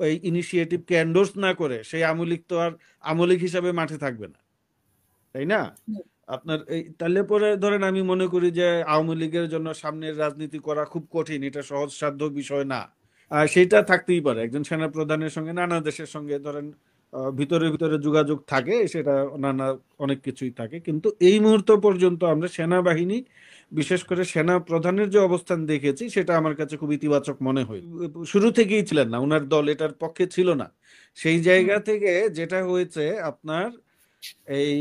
এই ইনিশিয়েটিভকে এন্ডোর্স না করে সেই আওয়ামী লীগ তো আর আওয়ামী লীগ হিসাবে মাঠে থাকবে না, তাই না? আপনার এই তাহলে পরে ধরেন আমি মনে করি যে আওয়ামী লীগের জন্য সামনের রাজনীতি করা খুব কঠিন, এটা সহজসাধ্য বিষয় না। সেটা থাকতেই পারে, একজন সেনা প্রধানের সঙ্গে নানা দেশের সঙ্গে ধরেন ভিতরে ভিতরে যোগাযোগ থাকে, সেটা নানা অনেক কিছুই থাকে, কিন্তু এই মুহূর্ত পর্যন্ত আমরা সেনাবাহিনী বিশেষ করে সেনা প্রধানের যে অবস্থান দেখেছি সেটা আমার কাছে খুব ইতিবাচক মনে হয়। শুরু থেকেই ছিলেন না, ওনার দল এটার পক্ষে ছিল না। সেই জায়গা থেকে যেটা হয়েছে আপনার এই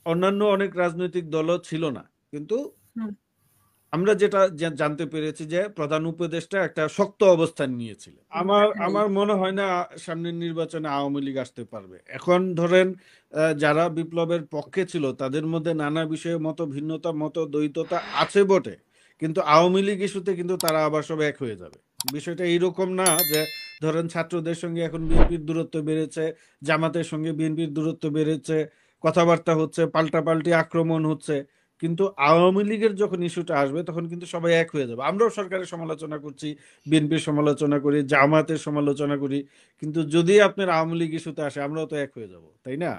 অন্যান্য অনেক রাজনৈতিক দলও ছিল না, কিন্তু আমরা যেটা জানতে পেরেছি যে প্রধান উপদেষ্টা একটা শক্ত অবস্থান নিয়েছিলেন। আমার আমার মনে হয় না সামনের নির্বাচনে আওয়ামী লীগ আসতে পারবে। এখন ধরেন যারা বিপ্লবের পক্ষে ছিল তাদের মধ্যে নানা বিষয়ে মত ভিন্নতা মত দ্বৈততা আছে বটে, কিন্তু আওয়ামী লীগ ইস্যুতে কিন্তু তারা আবার সব এক হয়ে যাবে। বিষয়টা এইরকম না যে ধরেন ছাত্রদের সঙ্গে এখন বিএনপির দূরত্ব বেড়েছে, জামাতের সঙ্গে বিএনপির দূরত্ব বেড়েছে, কথাবার্তা হচ্ছে, পাল্টাপাল্টি আক্রমণ হচ্ছে, কিন্তু আওয়ামী লীগের যখন ইস্যুটা আসবে তখন কিন্তু সবাই এক হয়ে যাবে। আমরাও সরকারের সমালোচনা করছি, বিএনপির সমালোচনা করি, জামাতের সমালোচনা করি, কিন্তু যদি আপনার আওয়ামী লীগ ইস্যুতে আসে আমরাও তো এক হয়ে যাব, তাই না?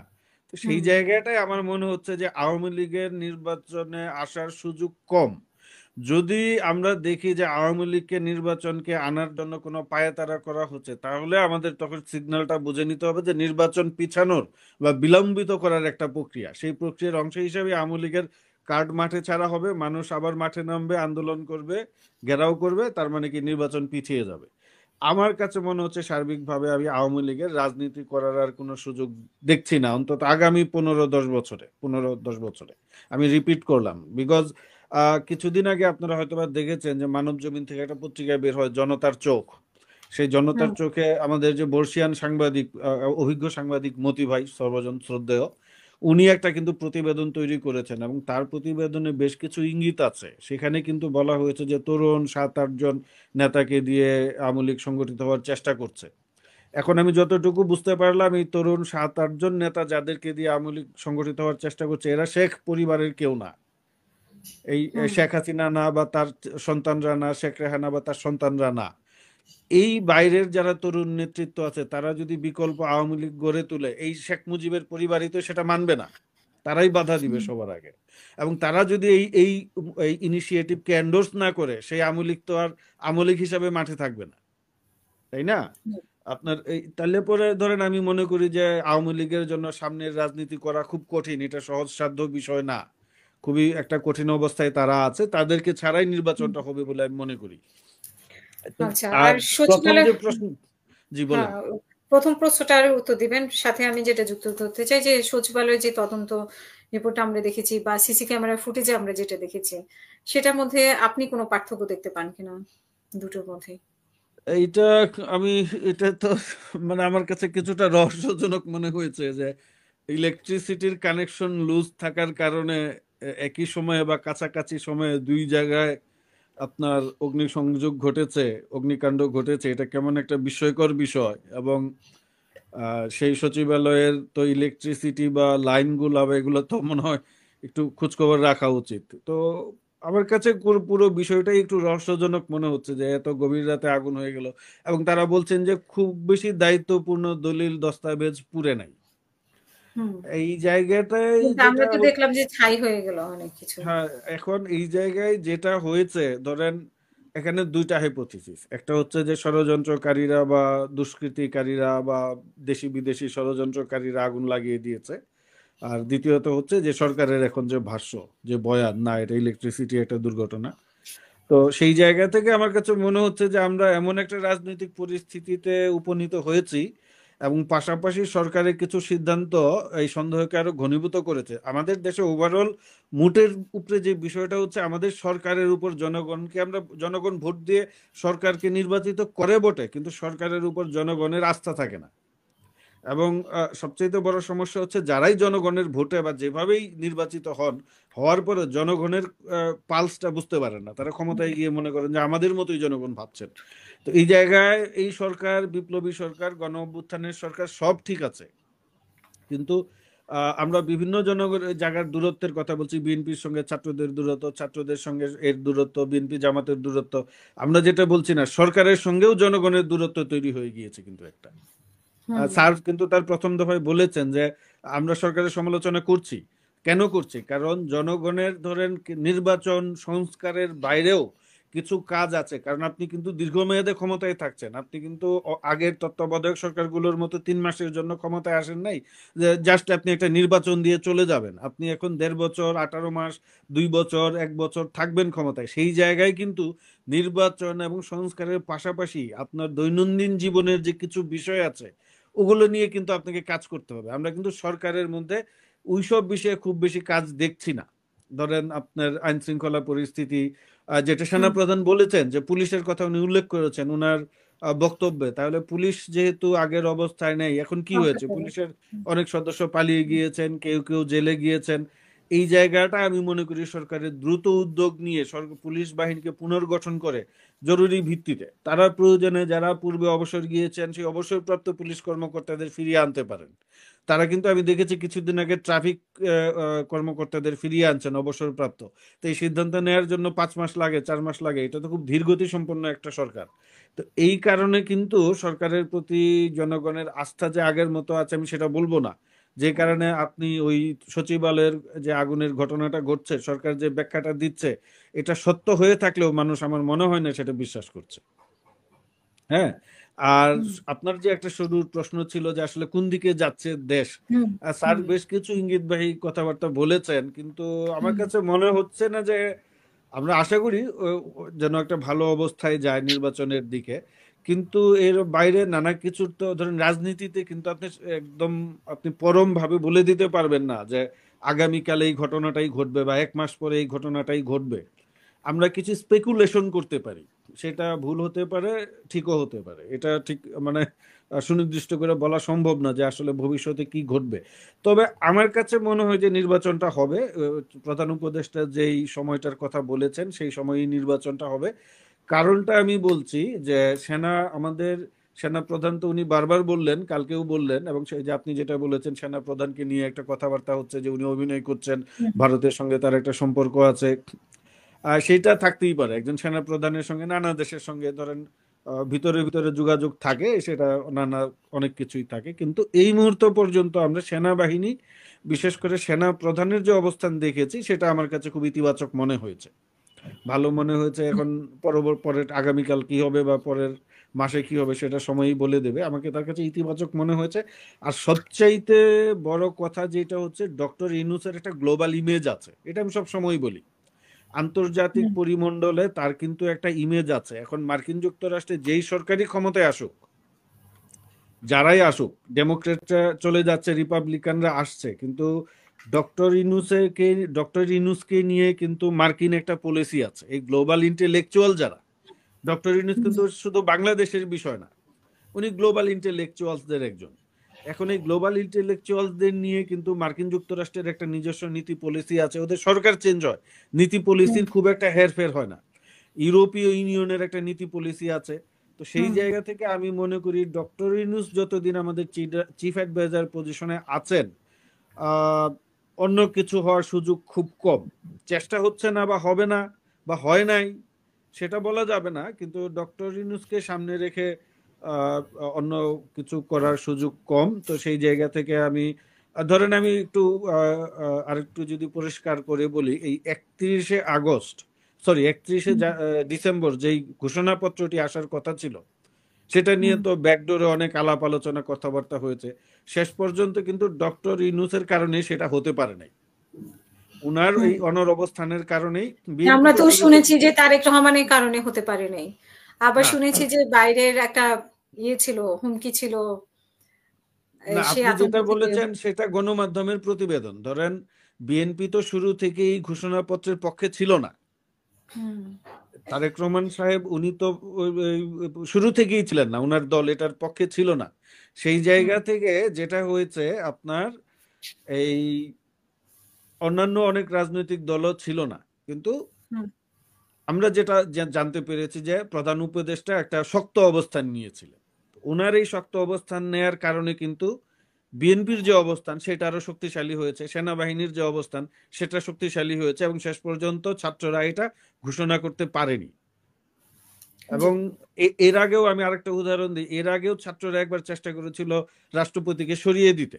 তো সেই জায়গাটাই আমার মনে হচ্ছে যে আওয়ামী লীগের নির্বাচনে আসার সুযোগ কম। যদি আমরা দেখি যে আওয়ামী লীগকে নির্বাচনকে আনার জন্য কোনো পায়তারা করা হচ্ছে, তাহলে আমাদের তখন সিগন্যালটা বুঝে নিতে হবে যে নির্বাচন পিছানোর বা বিলম্বিত করার একটা প্রক্রিয়া, সেই প্রক্রিয়ার অংশ হিসেবে আওয়ামী লীগের কার্ড মাঠে ছাড়া হবে, মানুষ আবার মাঠে নামবে, আন্দোলন করবে, ঘেরাও করবে, তার মানে কি নির্বাচন পিছিয়ে যাবে। আমার কাছে মনে হচ্ছে সার্বিকভাবে আমি আওয়ামী লীগের রাজনীতি করার আর কোনো সুযোগ দেখছি না, অন্তত আগামী 15-10 বছরে। আমি রিপিট করলাম, বিকজ কিছুদিন আগে আপনারা হয়তোবা দেখেছেন যে মানব জমিন থেকে একটা পত্রিকা বের হয় জনতার চোখ। সেই জনতার চোখে আমাদের যে বর্ষিয়ান সাংবাদিক, অভিজ্ঞ সাংবাদিক মতি ভাই, সর্বজন শ্রদ্ধেয়, উনি একটা কিন্তু প্রতিবেদন তৈরি করেছেন এবং তার প্রতিবেদনে বেশ কিছু ইঙ্গিত আছে। সেখানে কিন্তু বলা হয়েছে যে তরুণ 7-8 জন নেতাকে দিয়ে আওয়ামী লীগ সংগঠিত হওয়ার চেষ্টা করছে। এখন আমি যতটুকু বুঝতে পারলাম, এই তরুণ 7-8 জন নেতা যাদেরকে দিয়ে আওয়ামী লীগ সংগঠিত হওয়ার চেষ্টা করছে এরা শেখ পরিবারের কেউ না। এই শেখ হাসিনা না বা তার সন্তানরা না, শেখ রেহানা বা তার সন্তানরা না। এই বাইরের যারা তরুণ নেতৃত্ব আছে তারা যদি বিকল্প আওয়ামী লীগ গড়ে তোলে, এই শেখ মুজিবের পরিবারই তো সেটা মানবে না, তারাই বাধা দিবে সবার আগে। এবং তারা যদি এই এই এই ইনিশিয়েটিভকে এন্ডোর্স না করে সেই আওয়ামী লীগ তো আর আওয়ামী লীগ হিসাবে মাঠে থাকবে না, তাই না? আপনার এই তাহলে পরে ধরেন আমি মনে করি যে আওয়ামী লীগের জন্য সামনের রাজনীতি করা খুব কঠিন, এটা সহজসাধ্য বিষয় না। খুবই একটা কঠিন অবস্থায় তারা আছে, তাদেরকে ছাড়াই নির্বাচনটা হবে বলে আমি মনে করি। তো আচ্ছা, আর আর প্রথম সচিবালয়, যে প্রশ্ন, জি বলেন। হ্যাঁ, প্রথম প্রশ্নটার উত্তর দিবেন, সাথে আমি যেটা যুক্ত করতে চাই যে সচিবালয়ের যে তদন্ত রিপোর্ট আমরা দেখেছি বা সিসি ক্যামেরার ফুটেজে আমরা যেটা দেখেছি, সেটার মধ্যে আপনি কোনো পার্থক্য দেখতে পান কিনা দুটোর মধ্যে? এইটা আমি, এটা তো মানে আমার কাছে কিছুটা রহস্যজনক মনে হয়েছে যে ইলেকট্রিসিটির কানেকশন লুজ থাকার কারণে একই সময়ে বা কাছাকাছি সময়ে দুই জায়গায় আপনার অগ্নিসংযোগ ঘটেছে, অগ্নিকাণ্ড ঘটেছে, এটা কেমন একটা বিস্ময়কর বিষয়। এবং সেই সচিবালয়ের তো ইলেকট্রিসিটি বা লাইনগুলো বা এগুলো তো মনে হয় একটু খোঁজখবর রাখা উচিত। তো আমার কাছে পুরো পুরো বিষয়টাই একটু রহস্যজনক মনে হচ্ছে যে এত গভীর রাতে আগুন হয়ে গেল, এবং তারা বলছেন যে খুব বেশি দায়িত্বপূর্ণ দলিল দস্তাবেজ পুড়ে নাই হুম, এই জায়গাটায়। কিন্তু যেটা আমরা তো দেখলাম যে ছাই হয়ে গেল অনেক কিছু। হ্যাঁ, এখন এই জায়গায় যেটা হয়েছে ধরেন এখানে দুইটা হাইপোথিসিস, একটা হচ্ছে যে ষড়যন্ত্রকারীরা বা দুষ্কৃতিকারীরা বা দেশি বিদেশি ষড়যন্ত্রকারীরা আগুন লাগিয়ে দিয়েছে, আর দ্বিতীয়ত হচ্ছে যে সরকারের এখন যে ভাষ্য, যে বয়ান না এটা ইলেকট্রিসিটি একটা দুর্ঘটনা। তো সেই জায়গা থেকে আমার কাছে মনে হচ্ছে যে আমরা এমন একটা রাজনৈতিক পরিস্থিতিতে উপনীত হয়েছি, এবং পাশাপাশি সরকারের কিছু সিদ্ধান্ত এই সন্দেহকে আরো ঘনীভূত করেছে। আমাদের দেশে ওভারঅল মুটের উপরে যে বিষয়টা হচ্ছে, আমাদের সরকারের উপর জনগণকে, আমরা জনগণ ভোট দিয়ে সরকারকে নির্বাচিত করে বটে, কিন্তু সরকারের উপর জনগণের আস্থা থাকে না। এবং সবচেয়ে বড় সমস্যা হচ্ছে যারাই জনগণের ভোটে বা যেভাবেই নির্বাচিত হন, হওয়ার পরে জনগণের পালসটা বুঝতে পারেন না, তারা ক্ষমতায় গিয়ে মনে করেন যে আমাদের মতোই জনগণ ভাবছেন। তো এই জায়গায় এই সরকার, বিপ্লবী সরকার, গণ অভ্যুত্থানের সরকার সব ঠিক আছে, কিন্তু আমরা বিভিন্ন জনগণের জায়গার দূরত্বের কথা বলছি, বিএনপির সঙ্গে ছাত্রদের দূরত্ব, ছাত্রদের সঙ্গে এর দূরত্ব, বিএনপি জামাতের দূরত্ব, আমরা যেটা বলছি না, সরকারের সঙ্গেও জনগণের দূরত্ব তৈরি হয়ে গিয়েছে কিন্তু একটা। স্যার কিন্তু তার প্রথম দফায় বলেছেন যে আমরা সরকারের সমালোচনা করছি। কেন করছি? কারণ জনগণের ধরেন নির্বাচন সংস্কারের বাইরেও কিছু কাজ আছে। কারণ আপনি কিন্তু দীর্ঘমেয়াদে ক্ষমতায় থাকছেন, আপনি কিন্তু আগের তত্ত্বাবধায়ক সরকারগুলোর মতো 3 মাসের জন্য ক্ষমতায় আসেন নাই যে জাস্ট আপনি একটা নির্বাচন দিয়ে চলে যাবেন। আপনি এখন 1.5 বছর, 18 মাস, 2 বছর, 1 বছর থাকবেন ক্ষমতায়। সেই জায়গায় কিন্তু নির্বাচন এবং সংস্কারের পাশাপাশি আপনার দৈনন্দিন জীবনের যে কিছু বিষয় আছে ওগুলো নিয়ে কিন্তু আপনাকে কাজ করতে হবে। আমরা কিন্তু সরকারের মধ্যে ওইসব বিষয়ে খুব বেশি কাজ দেখছি না। ধরেন আপনার আইন শৃঙ্খলা পরিস্থিতি, যেটা সেনাপ্রধান বলেছেন যে পুলিশের কথা উনি উল্লেখ করেছেন ওনার বক্তব্যে, তাহলে পুলিশ যেহেতু আগের অবস্থায় নেই, এখন কি হয়েছে? পুলিশের অনেক সদস্য পালিয়ে গিয়েছেন, কেউ কেউ জেলে গিয়েছেন। এই জায়গাটা আমি মনে করি সরকারের দ্রুত উদ্যোগ নিয়ে পুলিশ বাহিনীকে পুনর্গঠন করে জরুরি ভিত্তিতে তারা প্রয়োজনে যারা পূর্বে অবসর গিয়েছেন সেই অবসরপ্রাপ্ত পুলিশ কর্মকর্তাদের ফিরিয়ে আনতে পারেন। তারা কিন্তু আমি দেখেছি কিছুদিন আগে ট্রাফিক কর্মকর্তাদের ফিরিয়ে আনছেন অবসরপ্রাপ্ত। তো এই সিদ্ধান্ত নেওয়ার জন্য 5 মাস লাগে, 4 মাস লাগে, এটা তো খুব ধীরগতি সম্পন্ন একটা সরকার। তো এই কারণে কিন্তু সরকারের প্রতি জনগণের আস্থা যে আগের মতো আছে আমি সেটা বলবো না। যে কারণে আপনি ওই সচিবালয়ের যে আগুনের ঘটনাটা ঘটছে, সরকার যে ব্যাখ্যাটা দিচ্ছে এটা সত্য হয়ে থাকলেও মানুষ আমার মনে হয় না সেটা বিশ্বাস করছে। হ্যাঁ, আর আপনার যে একটা শুরুর প্রশ্ন ছিল যে আসলে কোন দিকে যাচ্ছে দেশ, স্যার বেশ কিছু ইঙ্গিতবাহী কথাবার্তা বলেছেন, কিন্তু আমার কাছে মনে হচ্ছে না যে, আমরা আশা করি যেন একটা ভালো অবস্থায় যায় নির্বাচনের দিকে, কিন্তু এর বাইরে নানা কিছুর তো ধরেন রাজনীতিতে কিন্তু আপনি একদম আপনি পরম ভাবে বলে দিতে পারবেন না যে আগামীকাল এই ঘটনাটাই ঘটবে বা 1 মাস পরে এই ঘটনাটাই ঘটবে। আমরা কিছু স্পেকুলেশন করতে পারি, সেটা ভুল হতে পারে, ঠিকও হতে পারে। এটা ঠিক মানে সুনির্দিষ্ট করে বলা সম্ভব না যে আসলে ভবিষ্যতে কি ঘটবে। তবে আমার কাছে মনে হয় যে নির্বাচনটা হবে। প্রধান উপদেষ্টা যেই সময়টার কথা বলেছেন সেই সময়ই নির্বাচনটা হবে। কারণটা আমি বলছি যে আমাদের সেনা প্রধান তো উনি বারবার বললেন, কালকেও বললেন, এবং সেই যে আপনি যেটা বলেছেন সেনা প্রধানকে নিয়ে একটা কথাবার্তা হচ্ছে যে উনি অভিনয় করছেন, ভারতের সঙ্গে তার একটা সম্পর্ক আছে। সেটা থাকতেই পারে, একজন সেনা প্রধানের সঙ্গে নানা দেশের সঙ্গে ধরেন ভিতরে ভিতরে যোগাযোগ থাকে, সেটা নানা অনেক কিছুই থাকে। কিন্তু এই মুহূর্ত পর্যন্ত আমরা সেনাবাহিনী, বিশেষ করে সেনা প্রধানের যে অবস্থান দেখেছি সেটা আমার কাছে খুব ইতিবাচক মনে হয়েছে, ভালো মনে হয়েছে। এখন পরের আগামীকাল কি হবে বা পরের মাসে কি হবে সেটা সময়ই বলে দেবে। আমাকে তার কাছে ইতিবাচক মনে হয়েছে। আর সবচাইতে বড় কথা যেটা হচ্ছে, ডক্টর ইউনূসের একটা গ্লোবাল ইমেজ আছে, এটা আমি সব সময় বলি। আন্তর্জাতিক পরিমণ্ডলে তার কিন্তু একটা ইমেজ আছে। এখন মার্কিন যুক্তরাষ্ট্রে যেই সরকারি ক্ষমতায় আসুক, যারাই আসুক, ডেমোক্রেটরা চলে যাচ্ছে, রিপাবলিকানরা আসছে, কিন্তু ডক্টর ইউনূসকে নিয়ে কিন্তু মার্কিন একটা পলিসি আছে। এই গ্লোবাল ইন্টেলেকচুয়াল যারা, ডক্টর ইউনূস কিন্তু শুধু বাংলাদেশের বিষয় না, উনি গ্লোবাল ইন্টেলেকচুয়ালসদের একজন। এখন এই গ্লোবাল ইন্টেলেকচুয়ালসদের নিয়ে কিন্তু মার্কিন যুক্তরাষ্ট্রের একটা নিজস্ব নীতি পলিসি আছে। ওদের সরকার চেঞ্জ হয়, নীতি পলিসির খুব একটা হেরফের হয় না। ইউরোপীয় ইউনিয়নের একটা নীতি পলিসি আছে। তো সেই জায়গা থেকে আমি মনে করি ডক্টর ইউনূস যতদিন আমাদের চিফ অ্যাডভাইজার পজিশনে আছেন, অন্য কিছু হওয়ার সুযোগ খুব কম। চেষ্টা হচ্ছে না বা হবে না বা হয় নাই সেটা বলা যাবে না, কিন্তু ডক্টর ইউনূসকে সামনে রেখে অন্য কিছু করার সুযোগ কম। তো সেই জায়গা থেকে আমি ধরেন আমি একটু আরেকটু যদি পরিষ্কার করে বলি, এই 31শে ডিসেম্বর যেই ঘোষণাপত্রটি আসার কথা ছিল সেটা নিয়ে তো ব্যাকডোরে অনেক আলাপ আলোচনা কথাবার্তা হয়েছে। শেষ পর্যন্ত কিন্তু ডক্টর ইউনূসের কারণে সেটা হতে পারে নাই, উনার এই অনর অবস্থানের কারণেই। আমরা তো শুনেছি যে তারেক রহমানের কারণে হতে পারে নাই, আবার শুনেছি যে বাইরের একটা ছিল, হুমকি ছিল। আপনি যেটা বলেছেন সেটা গণমাধ্যমের প্রতিবেদন। ধরেন বিএনপি তো শুরু থেকেই ঘোষণাপত্রের পক্ষে ছিল না। তারেক রহমান সাহেব উনি তো শুরু থেকেই ছিলেন না, উনার দল এটার পক্ষে ছিল না। সেই জায়গা থেকে যেটা হয়েছে আপনার, এই অন্যান্য অনেক রাজনৈতিক দলও ছিল না, কিন্তু আমরা যেটা জানতে পেরেছি যে প্রধান উপদেষ্টা একটা শক্ত অবস্থান নিয়েছিলেন। ওনার এই শক্ত অবস্থান নেয়ার কারণে কিন্তু বিএনপির যে অবস্থান সেটা আরো শক্তিশালী হয়েছে, সেনাবাহিনীর যে অবস্থান সেটা শক্তিশালী হয়েছে, এবং শেষ পর্যন্ত ছাত্ররা এটা ঘোষণা করতে পারেনি। জি। এবং এর আগেও আমি আরেকটা উদাহরণ দিই, এর আগেও ছাত্ররা একবার চেষ্টা করেছিল রাষ্ট্রপতিকে সরিয়ে দিতে।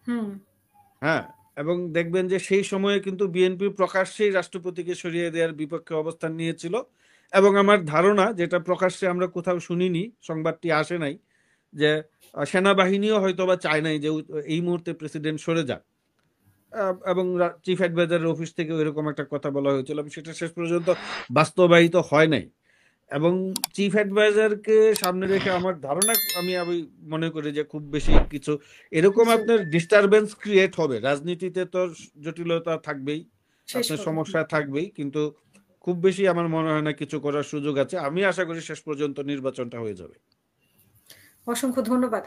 হুম। হ্যাঁ, এবং দেখবেন যে সেই সময়ে কিন্তু বিএনপি প্রকাশ্যেই রাষ্ট্রপতিকে সরিয়ে দেওয়ার বিপক্ষে অবস্থান নিয়েছিল। এবং আমার ধারণা, যেটা প্রকাশ্যে আমরা কোথাও শুনিনি, সংবাদটি আসে নাই, যে সেনাবাহিনীও হয়তোবা চায় নাই যে এই মুহূর্তে প্রেসিডেন্ট সরে যাক। এবং চিফ অ্যাডভাইজারের অফিস থেকে এরকম একটা কথা বলা হয়েছিল, এবং সেটা শেষ পর্যন্ত বাস্তবায়িত হয় নাই। এবং চিফ অ্যাডভাইজারকে সামনে রেখে আমার ধারণা, আমি মনে করি যে খুব বেশি কিছু এরকম জি। আপনার ডিস্টারবেন্স ক্রিয়েট হবে। রাজনীতিতে তো জটিলতা থাকবেই, শেষ আপনার পর্যন্ত। সমস্যা থাকবেই, কিন্তু খুব বেশি আমার মনে হয় না কিছু করার সুযোগ আছে। আমি আশা করি শেষ পর্যন্ত নির্বাচনটা হয়ে যাবে। অসংখ্য ধন্যবাদ